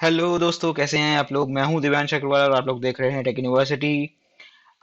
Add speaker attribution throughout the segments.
Speaker 1: Hello दोस्तों, कैसे हैं आप लोग। मैं हूं दिव्यांश अग्रवाल और आप लोग देख रहे हैं टेक यूनिवर्सिटी।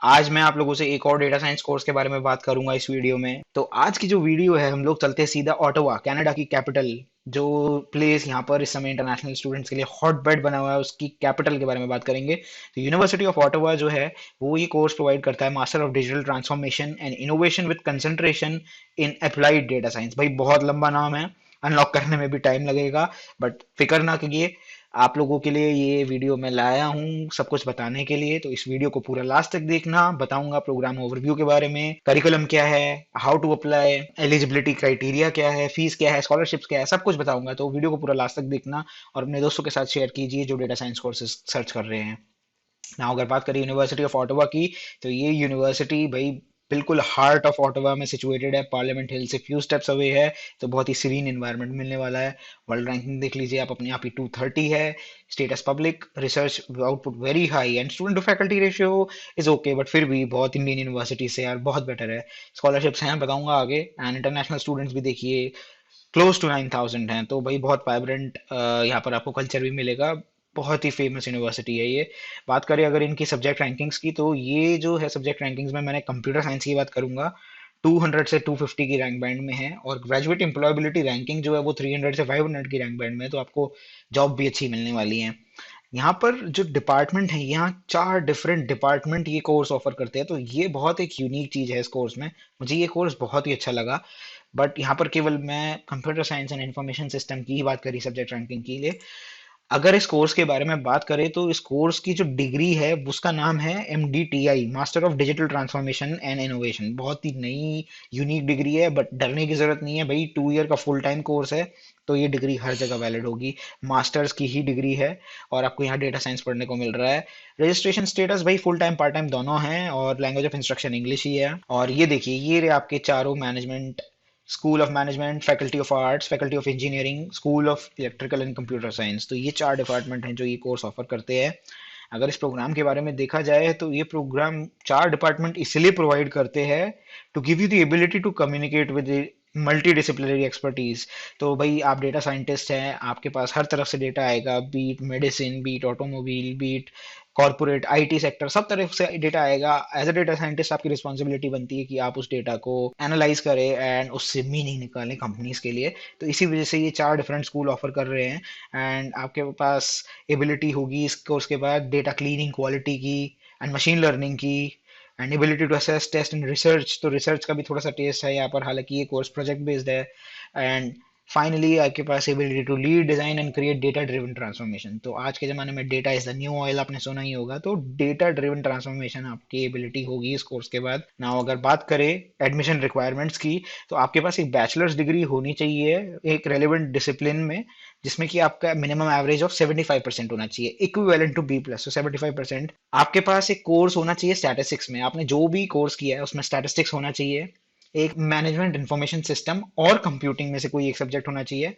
Speaker 1: आज मैं आप लोगों से एक और डेटा साइंस कोर्स के बारे में बात करूंगा इस वीडियो में। तो आज की जो वीडियो है, हम लोग चलते हैं सीधा ओटावा, कनाडा की कैपिटल। जो प्लेस यहाँ पर इस समय इंटरनेशनल स्टूडेंट्स के लिए हॉटबेड बना हुआ है, उसकी कैपिटल के बारे में बात करेंगे। तो यूनिवर्सिटी ऑफ ओटावा जो है, वो ये कोर्स प्रोवाइड करता है master of digital transformation and innovation with concentration in applied data science. भाई बहुत लंबा नाम है, अनलॉक करने में भी टाइम लगेगा, बट फिक्र ना कीजिए। आप लोगों के लिए ये वीडियो मैं लाया हूँ सब कुछ बताने के लिए। तो इस वीडियो को पूरा लास्ट तक देखना। बताऊंगा प्रोग्राम ओवरव्यू के बारे में, करिकुलम क्या है, how to apply, eligibility criteria क्या है, फीस क्या है, स्कॉलरशिप्स क्या है, सब कुछ बताऊंगा। तो वीडियो को पूरा लास्ट तक देखना और अपने दोस्तों के साथ शेयर कीजिए जो डेटा साइंस कोर्सेज सर्च कर रहे हैं ना। अगर बात करें यूनिवर्सिटी ऑफ ऑटोवा की, तो ये यूनिवर्सिटी भाई बिल्कुल हार्ट ऑफ ऑटोवा में सिचुएटेड है। पार्लियामेंट हिल से फ्यू स्टेप्स अवे है। तो बहुत ही सीरीन एनवायरनमेंट मिलने वाला है। वर्ल्ड रैंकिंग देख लीजिए आप, अपने आप ही 230 है। Status public, research output very high and student to faculty ratio is okay, but फिर भी बहुत इंडियन यूनिवर्सिटी से यार बहुत बेटर है। स्कॉलरशिप्स हैं, बताऊंगा आगे। एंड इंटरनेशनल स्टूडेंट्स भी देखिए क्लोज टू 9,000 हैं। तो भाई बहुत वाइब्रेंट यहाँ पर आपको कल्चर भी मिलेगा। बहुत ही फेमस यूनिवर्सिटी है ये। बात करें अगर इनकी सब्जेक्ट रैंकिंग्स की, तो ये जो है सब्जेक्ट रैंकिंग्स में मैंने कंप्यूटर साइंस की बात करूंगा, 200 से 250 की रैंक बैंड में है। और ग्रेजुएट एम्प्लॉयबिलिटी रैंकिंग जो है वो 300 से 500 की रैंक बैंड में है। तो आपको जॉब भी अच्छी मिलने वाली है। यहाँ पर जो डिपार्टमेंट है, यहाँ 4 डिफरेंट डिपार्टमेंट ये कोर्स ऑफर करते हैं। तो ये बहुत एक यूनिक चीज़ है इस कोर्स में। मुझे ये कोर्स बहुत ही अच्छा लगा। बट यहाँ पर केवल मैं computer science and information system की ही बात करी सब्जेक्ट रैंकिंग के लिए। अगर इस कोर्स के बारे में बात करें, तो इस कोर्स की जो डिग्री है उसका नाम है MDTI, master of digital transformation and innovation. बहुत ही नई यूनिक डिग्री है, बट डरने की जरूरत नहीं है भाई, 2 ईयर का फुल टाइम कोर्स है। तो ये डिग्री हर जगह वैलिड होगी। मास्टर्स की ही डिग्री है और आपको यहाँ डेटा साइंस पढ़ने को मिल रहा है। रजिस्ट्रेशन स्टेटस भाई फुल टाइम पार्ट टाइम दोनों हैं और लैंग्वेज ऑफ इंस्ट्रक्शन इंग्लिश ही है। और ये देखिए, ये रहे आपके चारों management, school of management, faculty of arts, faculty of engineering, school of electrical and computer science. तो ये 4 डिपार्टमेंट हैं जो ये कोर्स ऑफर करते हैं। अगर इस प्रोग्राम के बारे में देखा जाए, तो ये प्रोग्राम 4 डिपार्टमेंट इसलिए प्रोवाइड करते हैं to give you the ability to communicate with multi disciplinary expertise. तो भाई आप डेटा साइंटिस्ट हैं, आपके पास हर तरफ से डेटा आएगा, be it medicine, be it automobile, be it corporate IT sector, सब तरफ से डेटा आएगा। एज अ डेटा साइंटिस्ट आपकी रिस्पॉन्सिबिलिटी बनती है कि आप उस डेटा को एनालाइज करें एंड उससे मीनिंग निकालें कंपनीज के लिए। तो इसी वजह से ये 4 डिफरेंट स्कूल ऑफर कर रहे हैं। एंड आपके पास एबिलिटी होगी इस कोर्स के बाद डेटा क्लीनिंग, क्वालिटी की एंड मशीन लर्निंग की, and ability to assess, test and research. तो रिसर्च का भी थोड़ा सा टेस्ट है यहाँ पर, हालांकि ये कोर्स प्रोजेक्ट बेस्ड है। एंड फाइनली आपके पास ability to lead, design and create data driven transformation. तो आज के जमाने में data is the new oil, आपने सुना ही होगा। तो डेटा ड्रिवन ट्रांसफॉर्मेशन आपकी एबिलिटी होगी इस कोर्स के बाद ना। अगर बात करें एडमिशन रिक्वायरमेंट्स की, तो आपके पास एक बैचलर्स डिग्री होनी चाहिए एक रेलिवेंट डिसिप्लिन में, जिसमें कि आपका मिनिमम एवरेज ऑफ 75% होना चाहिए, इक्विवेलेंट टू B+। तो 75%। आपके पास एक कोर्स होना चाहिए स्टैटिस्टिक्स में, आपने जो भी कोर्स किया है उसमें स्टैटिस्टिक्स होना चाहिए। एक मैनेजमेंट इंफॉर्मेशन सिस्टम और कंप्यूटिंग में से कोई एक सब्जेक्ट होना चाहिए।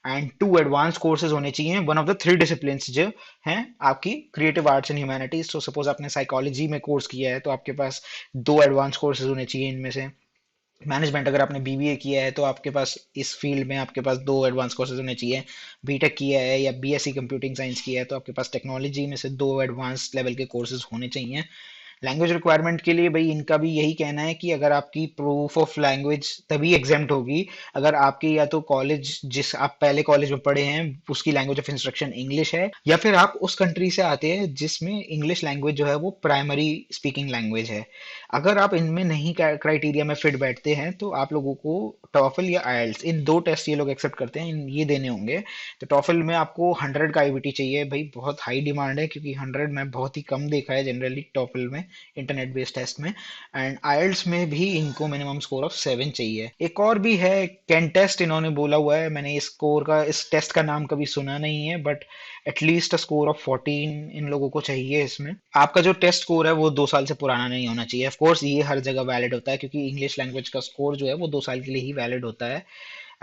Speaker 1: एंड 2 एडवांस कोर्सेज होने चाहिए, वन ऑफ द 3 डिसिप्लिन जो हैं आपकी क्रिएटिव आर्ट्स एंड ह्यूमैनिटीज। तो सपोज आपने साइकोलॉजी में कोर्स किया है, तो आपके पास 2 एडवांस कोर्सेज होने चाहिए इनमें से। मैनेजमेंट अगर आपने BBA किया है, तो आपके पास इस फील्ड में आपके पास 2 एडवांस कोर्सेज होने चाहिए। बीटेक किया है या BSc कंप्यूटिंग साइंस किया है, तो आपके पास टेक्नोलॉजी में से 2 एडवांस लेवल के कोर्सेज होने चाहिए। लैंग्वेज रिक्वायरमेंट के लिए भाई इनका भी यही कहना है कि अगर आपकी प्रूफ ऑफ लैंग्वेज तभी एग्जाम्प्ट होगी अगर आपकी या तो कॉलेज, जिस आप पहले कॉलेज में पढ़े हैं, उसकी लैंग्वेज ऑफ इंस्ट्रक्शन इंग्लिश है, या फिर आप उस कंट्री से आते हैं जिसमें इंग्लिश लैंग्वेज जो है वो प्राइमरी स्पीकिंग लैंग्वेज है। अगर आप इनमें नहीं क्राइटेरिया में फिट बैठते हैं, तो आप लोगों को टॉफल या आइल्स, इन 2 टेस्ट ये लोग एक्सेप्ट करते हैं, ये देने होंगे। तो टॉफल में आपको 100 का IBT चाहिए भाई, बहुत हाई डिमांड है, क्योंकि 100 मैं बहुत ही कम देखा है जनरली टॉफल में, इंटरनेट बेस्ड टेस्ट में। एंड आइल्स में भी इनको मिनिमम स्कोर ऑफ 7 चाहिए। एक और भी है कैन टेस्ट, इन्होंने बोला हुआ है। मैंने इस स्कोर का, इस टेस्ट का नाम कभी सुना नहीं है, but at least a score of 14 इन लोगों को चाहिए इसमें। आपका जो टेस्ट स्कोर है वो 2 साल से पुराना नहीं होना चाहिए। ऑफ कोर्स ये हर जगह वैलिड होता है, क्योंकि इंग्लिश लैंग्वेज का स्कोर जो है वो 2 साल के लिए ही वैलिड होता है।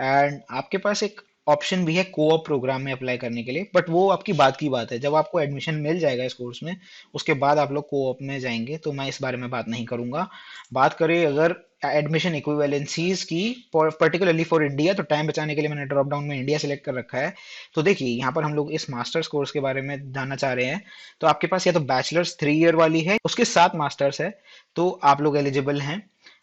Speaker 1: एंड आपके पास एक ऑप्शन भी है कोऑप प्रोग्राम में अप्लाई करने के लिए, बट वो आपकी बात की बात है, जब आपको एडमिशन मिल जाएगा इस कोर्स में, उसके बाद आप लोग कोऑप में जाएंगे। तो मैं इस बारे में बात नहीं करूंगा। बात करें अगर एडमिशन इक्विवेलेंसीज की पर्टिकुलरली फॉर इंडिया, तो टाइम बचाने के लिए मैंने ड्रॉप डाउन में इंडिया सेलेक्ट कर रखा है। तो देखिए यहाँ पर हम लोग इस मास्टर्स कोर्स के बारे में जानना चाह रहे हैं। तो आपके पास या तो बैचलर्स 3 ईयर वाली है, उसके साथ मास्टर्स है, तो आप लोग एलिजिबल हैं।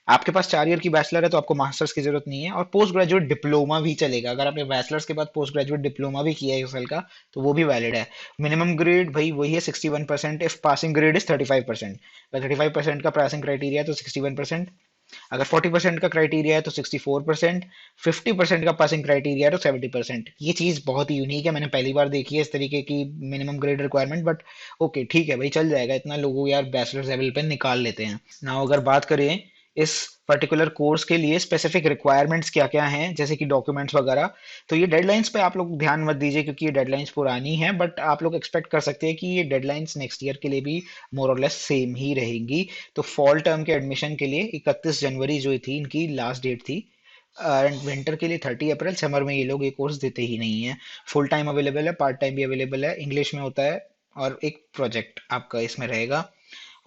Speaker 1: आपके पास 4 ईयर की बैचलर है तो आपको मास्टर्स की जरूरत नहीं है, और पोस्ट ग्रेजुएट डिप्लोमा भी चलेगा। अगर आपने बैचलर्स के बाद पोस्ट ग्रेजुएट डिप्लोमा भी किया है 1 साल का, तो वो भी वैलिड है। मिनिमम ग्रेड भाई वही है 61%, इफ पासिंग ग्रेड इज 35%। अगर 35% का पासिंग क्राइटेरिया है तो 61%, अगर 40% का क्राइटेरिया है तो 64%, 50% का पासिंग क्राइटेरिया है तो 70%। ये चीज बहुत ही यूनिक है, मैंने पहली बार देखी है इस तरीके की minimum grade requirement, but okay ठीक है भाई, चल जाएगा। इतना लोगों यार बैचलर्स लेवल पे निकाल लेते हैं ना। अगर बात करें इस पर्टिकुलर कोर्स के लिए स्पेसिफिक रिक्वायरमेंट्स क्या क्या हैं, जैसे कि डॉक्यूमेंट्स वगैरह, तो ये डेडलाइंस पे आप लोग ध्यान मत दीजिए क्योंकि ये डेडलाइंस पुरानी है, बट आप लोग एक्सपेक्ट कर सकते हैं कि ये डेडलाइंस नेक्स्ट ईयर के लिए भी मोर और लेस सेम ही रहेंगी। तो फॉल टर्म के एडमिशन के लिए 31 जनवरी जो थी इनकी लास्ट डेट थी, एंड विंटर के लिए 30 अप्रैल। समर में ये लोग ये कोर्स देते ही नहीं है। फुल टाइम अवेलेबल है, पार्ट टाइम भी अवेलेबल है, इंग्लिश में होता है, और एक प्रोजेक्ट आपका इसमें रहेगा।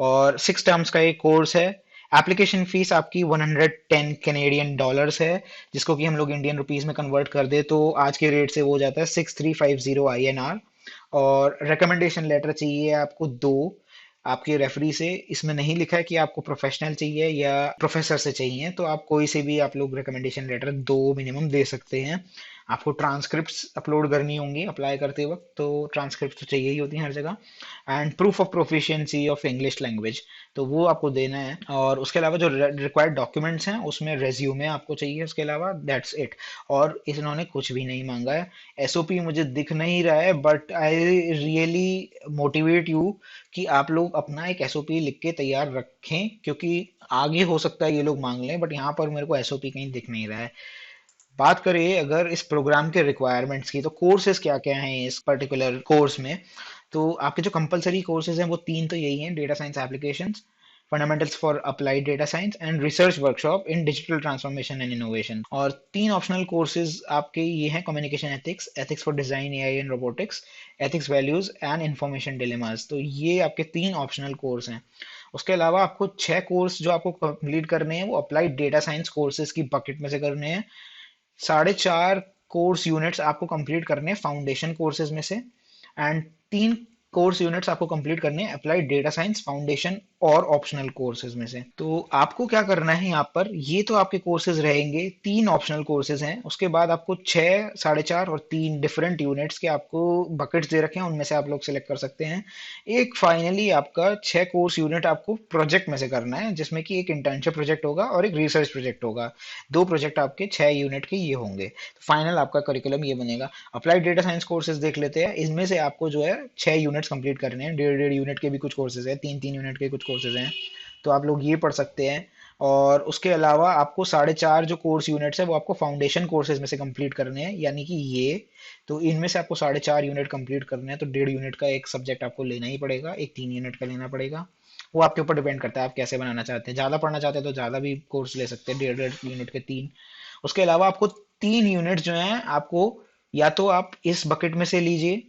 Speaker 1: और 6 टर्म्स का एक कोर्स है। एप्लीकेशन फीस आपकी 110 कैनेडियन डॉलर्स है, जिसको कि हम लोग इंडियन रुपीस में कन्वर्ट कर दे तो आज के रेट से वो हो जाता है 6350 INR। और रिकमेंडेशन लेटर चाहिए आपको 2 आपके रेफरी से। इसमें नहीं लिखा है कि आपको प्रोफेशनल चाहिए या प्रोफेसर से चाहिए, तो आप कोई से भी आप लोग रिकमेंडेशन लेटर 2 मिनिमम दे सकते हैं। आपको ट्रांसक्रिप्ट्स अपलोड करनी होंगी अप्लाई करते वक्त, तो ट्रांसक्रिप्ट तो चाहिए ही होती हैं हर जगह। And proof of proficiency of English language, तो वो आपको देना है। और उसके अलावा जो रिक्वायर्ड डॉक्यूमेंट्स हैं उसमें रेज्यूमे आपको चाहिए, उसके अलावा दैट्स इट। और इन्होंने कुछ भी नहीं मांगा है। एसओपी मुझे दिख नहीं रहा है, but I really motivate you कि आप लोग अपना एक एसओपी लिख के तैयार रखें, क्योंकि आगे हो सकता है ये लोग मांग लें, बट यहाँ पर मेरे को एसओपी कहीं दिख नहीं रहा है। बात करें अगर इस प्रोग्राम के रिक्वायरमेंट्स की, तो कोर्सेज क्या क्या हैं इस पर्टिकुलर कोर्स में। तो आपके जो कंपलसरी कोर्सेज हैं वो 3 तो यही हैं: data science applications, fundamentals for applied data science, and research workshop in digital transformation and innovation. और 3 ऑप्शनल कोर्सेज आपके ये हैं: communication ethics, ethics for design AI and robotics, ethics values and information dilemmas. तो ये आपके 3 optional course हैं। उसके अलावा आपको 6 कोर्स जो आपको कंप्लीट करने हैं वो अप्लाइड डेटा साइंस कोर्सेज की बकेट में से करने हैं। 4.5 कोर्स यूनिट्स आपको कंप्लीट करने हैं फाउंडेशन कोर्सेज में से, एंड 3 कोर्स यूनिट्स आपको कंप्लीट करने हैं अप्लाइड डेटा साइंस फाउंडेशन और ऑप्शनल कोर्सेज में से। तो आपको क्या करना है यहाँ पर, ये तो आपके कोर्सेज रहेंगे, 3 ऑप्शनल कोर्सेज हैं। उसके बाद आपको 6, 4.5 और 3 डिफरेंट यूनिट्स के आपको बकेट्स दे रखे हैं, उनमें से आप लोग सिलेक्ट कर सकते हैं। एक फाइनली आपका 6 कोर्स यूनिट आपको प्रोजेक्ट में से करना है, जिसमें कि एक इंटर्नशिप प्रोजेक्ट होगा और एक रिसर्च प्रोजेक्ट होगा। 2 प्रोजेक्ट आपके 6 यूनिट के ये होंगे। तो फाइनल आपका करिकुलम ये बनेगा। अप्लाइड डेटा साइंस कोर्सेज देख लेते हैं। इनमें से आपको जो है 6 यूनिट्स कंप्लीट करने हैं, 1.5 यूनिट के भी कुछ कोर्सेज हैं, 3 यूनिट के कुछ कोर्सेज हैं, तो आप लोग ये पढ़ सकते हैं। और उसके अलावा आपको 4.5 जो कोर्स यूनिट्स है वो आपको फाउंडेशन कोर्सेज में से कंप्लीट करने हैं, यानी कि ये। तो इनमें से आपको 4.5 यूनिट कंप्लीट करने हैं, तो 1.5 यूनिट का एक सब्जेक्ट आपको लेना ही पड़ेगा, एक 3 यूनिट का लेना पड़ेगा। वो आपके ऊपर डिपेंड करता है आप कैसे बनाना चाहते हैं। ज़्यादा पढ़ना चाहते हैं तो ज़्यादा भी कोर्स ले सकते हैं, 1.5 यूनिट के 3। उसके अलावा आपको 3 यूनिट जो हैं आपको, या तो आप इस बकेट में से लीजिए,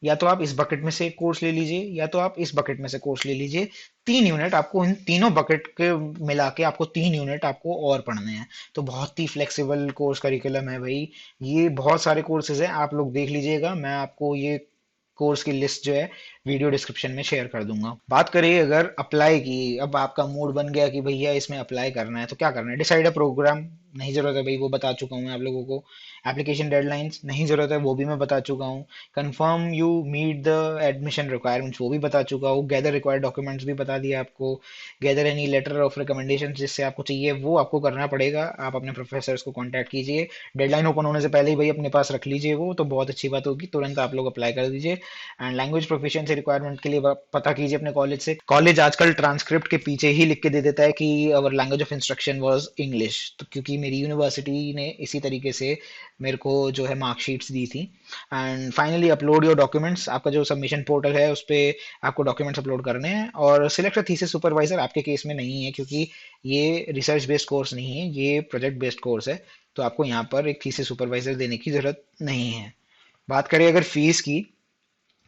Speaker 1: या तो आप इस बकेट में से कोर्स ले लीजिए, या तो आप इस बकेट में से कोर्स ले लीजिए। 3 यूनिट आपको इन तीनों बकेट के मिला के आपको 3 यूनिट आपको और पढ़ने हैं। तो बहुत ही फ्लेक्सिबल कोर्स करिकुलम है भाई। ये बहुत सारे कोर्सेज हैं, आप लोग देख लीजिएगा। मैं आपको ये कोर्स की लिस्ट जो है वीडियो डिस्क्रिप्शन में शेयर कर दूंगा। बात करिए अगर अप्लाई की, अब आपका मूड बन गया कि भैया इसमें अप्लाई करना है, तो क्या करना है। डिसाइड अ प्रोग्राम, नहीं जरूरत है भाई, वो बता चुका हूँ मैं आप लोगों को। एप्लीकेशन डेडलाइंस, नहीं जरूरत है, वो भी मैं बता चुका हूँ। Confirm you meet the admission requirements, वो भी बता चुका हूँ। गैदर रिक्वायर्ड डॉक्यूमेंट्स भी बता दिया आपको। Gather any letter of recommendation, जिससे आपको चाहिए वो आपको करना पड़ेगा। आप अपने प्रोफेसर्स को कॉन्टैक्ट कीजिए, डेडलाइन ओपन होने से पहले ही भाई अपने पास रख लीजिए, वो तो बहुत अच्छी बात होगी। तुरंत आप लोग अप्लाई कर दीजिए। एंड लैंग्वेज प्रोफिशिएंसी रिक्वायरमेंट के लिए पता कीजिए अपने कॉलेज से। कॉलेज आजकल ट्रांसक्रिप्ट के पीछे ही लिख के दे देता है कि our language of instruction was English, तो क्योंकि मेरी यूनिवर्सिटी ने इसी तरीके से मेरे को जो है मार्कशीट्स दी थी। And finally upload your documents, आपका जो सबमिशन पोर्टल है उस पर आपको डॉक्यूमेंट्स अपलोड करने हैं। और सिलेक्ट अ थीसिस सुपरवाइजर आपके केस में नहीं है, क्योंकि ये रिसर्च बेस्ड कोर्स नहीं है, ये प्रोजेक्ट बेस्ड कोर्स है, तो आपको यहाँ पर एक थीसिस सुपरवाइजर देने की जरूरत नहीं है। बात करें अगर फीस की,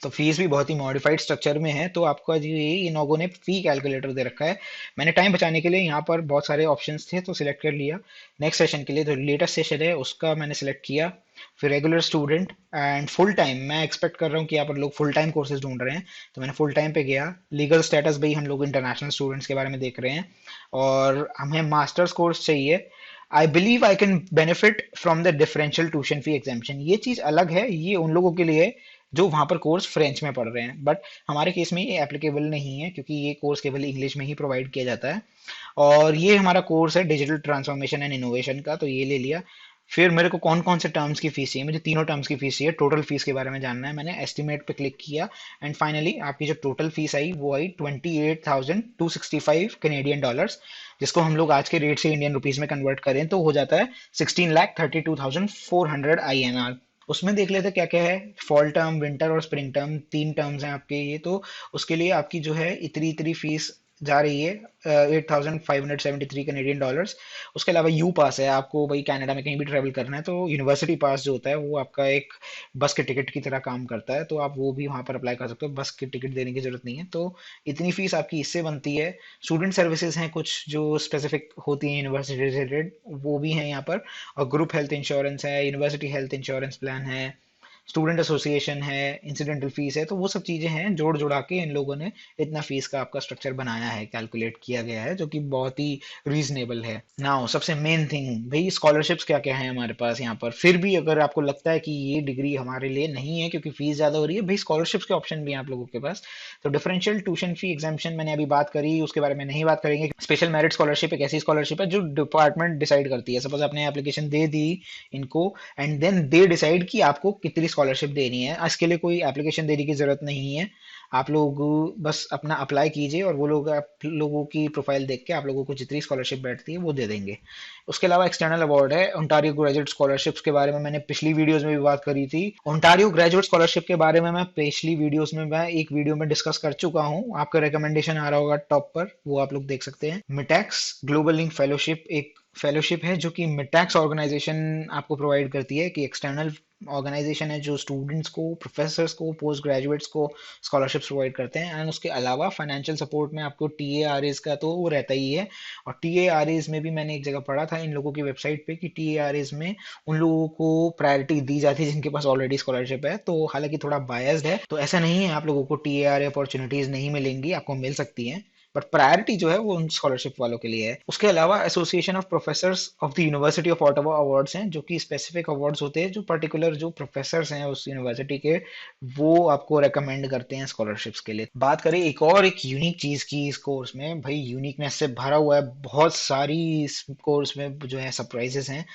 Speaker 1: तो फीस भी बहुत ही मॉडिफाइड स्ट्रक्चर में है। तो आपका जो ये इन लोगों ने फी कैलकुलेटर दे रखा है। मैंने टाइम बचाने के लिए यहाँ पर बहुत सारे ऑप्शंस थे तो सिलेक्ट कर लिया नेक्स्ट सेशन के लिए। तो लेटेस्ट सेशन है उसका मैंने सिलेक्ट किया। फिर regular student and full time, मैं एक्सपेक्ट कर रहा हूँ कि यहाँ पर लोग फुल टाइम कोर्सेज ढूंढ रहे हैं, तो मैंने फुल टाइम पे गया। लीगल स्टेटस भाई हम लोग इंटरनेशनल स्टूडेंट्स के बारे में देख रहे हैं और हमें मास्टर्स कोर्स चाहिए। I believe I can benefit from the differential tuition fee exemption. ये चीज़ अलग है, ये उन लोगों के लिए है जो वहाँ पर कोर्स फ्रेंच में पढ़ रहे हैं, बट हमारे केस में ये एप्लीकेबल नहीं है क्योंकि ये कोर्स केवल इंग्लिश में ही प्रोवाइड किया जाता है। और ये हमारा कोर्स है डिजिटल ट्रांसफॉर्मेशन एंड इनोवेशन का, तो ये ले लिया। फिर मेरे को कौन कौन से टर्म्स की फीस चाहिए, मुझे तीनों टर्म्स की फीस चाहिए, टोटल फीस के बारे में जानना है। मैंने एस्टिमेट पे क्लिक किया एंड फाइनली आपकी जो टोटल फीस आई वो आई 28,265 कैनेडियन डॉलर्स, जिसको हम लोग आज के रेट से इंडियन रुपीज में कन्वर्ट करें तो हो जाता है 16,32,400 INR। उसमें देख लेते क्या क्या है। फॉल टर्म, विंटर और स्प्रिंग टर्म, तीन टर्म्स हैं आपके ये। तो उसके लिए आपकी जो है इतनी इतनी फीस जा रही है 8,573 कैनेडियन डॉलर्स। उसके अलावा यू पास है, आपको भाई कनाडा में कहीं भी ट्रैवल करना है तो यूनिवर्सिटी पास जो होता है वो आपका एक बस के टिकट की तरह काम करता है, तो आप वो भी वहाँ पर अप्लाई कर सकते हो, बस की टिकट देने की जरूरत नहीं है। तो इतनी फीस आपकी इससे बनती है। स्टूडेंट सर्विसेज हैं कुछ जो स्पेसिफिक होती हैं यूनिवर्सिटी रिलेटेड, वो भी हैं यहाँ पर। और ग्रुप हेल्थ इंश्योरेंस है, यूनिवर्सिटी हेल्थ इंश्योरेंस प्लान है, स्टूडेंट एसोसिएशन है, इंसिडेंटल फीस है। तो वो सब चीज़ें हैं, जोड़ जुड़ा के इन लोगों ने इतना फीस का आपका स्ट्रक्चर बनाया है, कैलकुलेट किया गया है, जो कि बहुत ही रीजनेबल है। नाउ सबसे मेन थिंग भाई, स्कॉलरशिप्स क्या क्या है हमारे पास यहाँ पर। फिर भी अगर आपको लगता है कि ये डिग्री हमारे लिए नहीं है क्योंकि फीस ज़्यादा हो रही है, भाई स्कॉलरशिप्स के ऑप्शन भी हैं आप लोगों के पास। तो डिफरेंशियल ट्यूशन फी एग्जाम्पशन मैंने अभी बात करी, उसके बारे में नहीं बात करेंगे। स्पेशल मेरिट स्कॉलरशिप एक ऐसी स्कॉलरशिप है जो डिपार्टमेंट डिसाइड करती है। सपोज आपने एप्लीकेशन दे दी इनको एंड देन दे डिसाइड कि आपको कितनी स्कॉलरशिप देनी है। इसके लिए कोई एप्लीकेशन देने की जरूरत नहीं है, आप लोग बस अपना अप्लाई कीजिए और वो लोग आप लोगों की प्रोफाइल देख के आप लोगों को जितनी स्कॉलरशिप बैठती है वो दे देंगे। उसके अलावा एक्सटर्नल अवार्ड है ओंटारियो ग्रेजुएट स्कॉलरशिप्स के बारे में मैंने पिछली वीडियोस में भी बात करी थी। ओंटारियो ग्रेजुएट स्कॉलरशिप के बारे में मैं पिछली वीडियोस में मैं एक वीडियो में डिस्कस कर चुका हूँ, आपका रिकमेंडेशन आ रहा होगा टॉप पर, वो आप लोग देख सकते हैं। मिटैक्स ग्लोबल लिंक फेलोशिप एक फेलोशिप है जो कि मिटैक्स ऑर्गेनाइजेशन आपको प्रोवाइड करती है, कि एक्सटर्नल ऑर्गेनाइजेशन है जो स्टूडेंट्स को, प्रोफेसर्स को, पोस्ट ग्रेजुएट्स को स्कॉलरशिप्स प्रोवाइड करते हैं। एंड उसके अलावा फाइनेंशियल सपोर्ट में आपको टी ए आर एज का तो वो रहता ही है। और टी ए आर एज में भी मैंने एक जगह पढ़ा था इन लोगों की वेबसाइट पे कि टी ए आर एज में उन लोगों को प्रायोरिटी दी जाती है जिनके पास ऑलरेडी स्कॉलरशिप है। तो हालांकि थोड़ा बायस्ड है, तो ऐसा नहीं है आप लोगों को टी ए आर अपॉर्चुनिटीज नहीं मिलेंगी, आपको मिल सकती हैं, बट प्रायोरिटी जो है वो उन स्कॉलरशिप वालों के लिए है। उसके अलावा association of professors of the university of Ottawa awards हैं, जो कि स्पेसिफिक अवार्ड्स होते हैं जो पर्टिकुलर जो प्रोफेसर्स हैं उस यूनिवर्सिटी के, वो आपको रेकमेंड करते हैं स्कॉलरशिप्स के लिए। बात करें एक और एक यूनिक चीज की इस कोर्स में, भाई यूनिकनेस से भरा हुआ है, बहुत सारी इस कोर्स में जो है सरप्राइजेस हैं।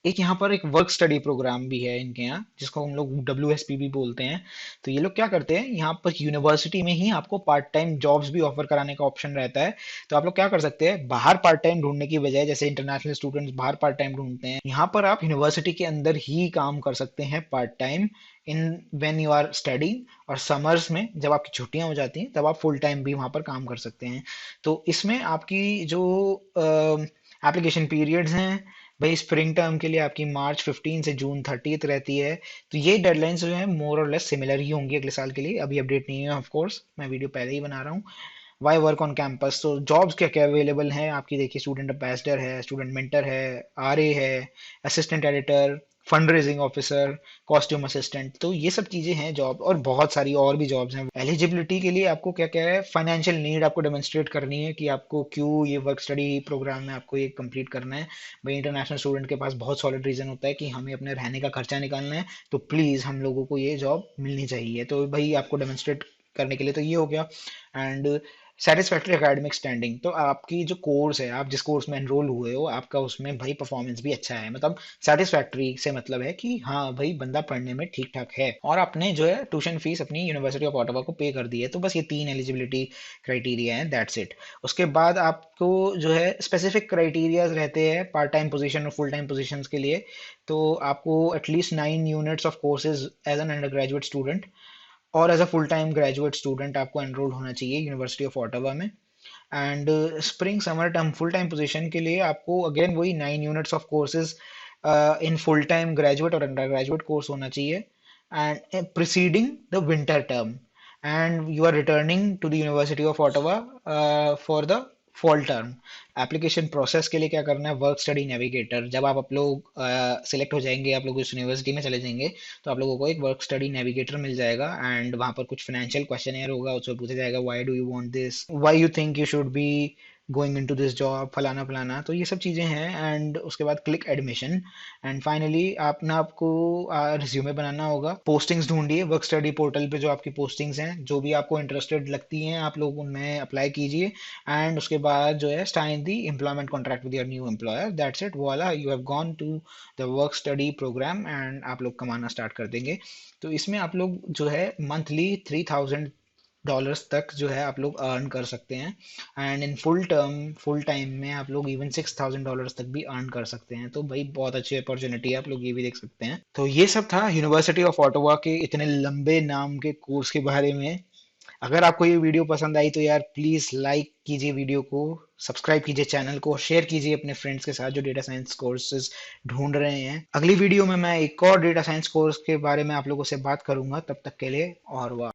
Speaker 1: एक यहाँ पर एक वर्क स्टडी प्रोग्राम भी है इनके यहाँ, जिसको हम लोग WSP भी बोलते हैं। तो ये लोग क्या करते हैं, यहाँ पर यूनिवर्सिटी में ही आपको पार्ट टाइम जॉब्स भी ऑफर कराने का ऑप्शन रहता है। तो आप लोग क्या कर सकते हैं, बाहर पार्ट टाइम ढूंढने की बजाय, जैसे इंटरनेशनल स्टूडेंट्स बाहर पार्ट टाइम ढूंढते हैं, यहाँ पर आप यूनिवर्सिटी के अंदर ही काम कर सकते हैं part time in when you are studying. और समर्स में जब आपकी छुट्टियां हो जाती हैं तब आप फुल टाइम भी वहाँ पर काम कर सकते हैं। तो इसमें आपकी जो एप्लीकेशन पीरियड्स हैं, भाई स्प्रिंग टर्म के लिए आपकी मार्च 15 से जून 30 रहती है। तो ये डेडलाइंस जो है मोर और लेस सिमिलर ही होंगी अगले साल के लिए, अभी अपडेट नहीं है ऑफ कोर्स, मैं वीडियो पहले ही बना रहा हूँ। वाई वर्क ऑन कैंपस, तो जॉब्स क्या क्या अवेलेबल हैं आपकी, देखिए स्टूडेंट एम्बेसडर है, स्टूडेंट मेंटर है, आरए है, assistant editor, fund raising officer, costume assistant. तो ये सब चीजें हैं जॉब, और बहुत सारी और भी जॉब्स हैं। एलिजिबिलिटी के लिए आपको क्या क्या है, फाइनेंशियल नीड आपको डेमोन्स्ट्रेट करनी है कि आपको क्यों ये वर्क स्टडी प्रोग्राम में आपको ये कंप्लीट करना है। भाई इंटरनेशनल स्टूडेंट के पास बहुत सॉलिड रीजन होता है कि हमें अपने रहने का खर्चा निकालना है, तो प्लीज हम लोगों को ये जॉब मिलनी चाहिए। तो भाई आपको डेमोन्स्ट्रेट करने के लिए तो ये हो गया। एंड सेटिस्फैक्ट्री एकेडमिक स्टैंडिंग, तो आपकी जो कोर्स है, आप जिस कोर्स में एनरोल हुए हो, आपका उसमें भाई परफॉर्मेंस भी अच्छा है, मतलब सेटिस्फैक्ट्री से मतलब है कि हाँ भाई बंदा पढ़ने में ठीक ठाक है, और आपने जो है ट्यूशन फीस अपनी यूनिवर्सिटी ऑफ ऑटावा को पे कर दी है। तो बस ये तीन एलिजिबिलिटी क्राइटेरिया हैं, दैट्स इट। उसके बाद आपको जो है स्पेसिफिक क्राइटेरियाज रहते हैं पार्ट टाइम पोजीशन और फुल टाइम पोजीशंस के लिए। तो आपको at least 9 units of courses as an undergraduate student और as a full time graduate student आपको एनरोल होना चाहिए यूनिवर्सिटी ऑफ ऑटावा में। And spring summer term full time position के लिए आपको अगेन वही 9 units of courses in full time graduate और अंडर ग्रेजुएट कोर्स होना चाहिए। and preceding the winter term, and you are returning to the University of Ottawa for the fall term. Application process के लिए क्या करना है, work study navigator. जब आप लोग सिलेक्ट हो जाएंगे, आप लोग उस यूनिवर्सिटी में चले जाएंगे, तो आप लोगों को एक वर्क स्टडी नेविगेटर मिल जाएगा, एंड वहां पर कुछ फाइनेंशियल क्वेश्चन होगा, उसमें पूछा जाएगा why do you want this, why you think you should be going into this job, फलाना फलाना। तो ये सब चीज़ें हैं, एंड उसके बाद क्लिक एडमिशन, एंड फाइनली आपको रिज्यूमे बनाना होगा। पोस्टिंग्स ढूंढिए वर्क स्टडी पोर्टल पे, जो आपकी पोस्टिंग्स हैं, जो भी आपको इंटरेस्टेड लगती हैं, आप लोग उनमें अप्लाई कीजिए, एंड उसके बाद जो है sign the employment contract with your new employer. That's it, voila, you have gone to the work study programme, and आप लोग कमाना स्टार्ट कर देंगे। तो इसमें आप लोग जो है मंथली $3000 तक जो है आप लोग अर्न कर सकते हैं, एंड इन फुल टाइम में आप लोग इवन $6000 तक भी अर्न कर सकते हैं। तो भाई बहुत अच्छी अपॉर्चुनिटी है, आप लोग ये भी देख सकते हैं। तो ये सब था यूनिवर्सिटी ऑफ ऑटोवा के इतने लंबे नाम के कोर्स के बारे में। अगर आपको ये वीडियो पसंद आई तो यार प्लीज लाइक कीजिए वीडियो को, सब्सक्राइब कीजिए चैनल को, शेयर कीजिए अपने फ्रेंड्स के साथ जो डेटा साइंस कोर्सेज ढूंढ रहे हैं। अगली वीडियो में मैं एक और डेटा साइंस कोर्स के बारे में आप लोगों से बात करूंगा। तब तक के लिए और वाह।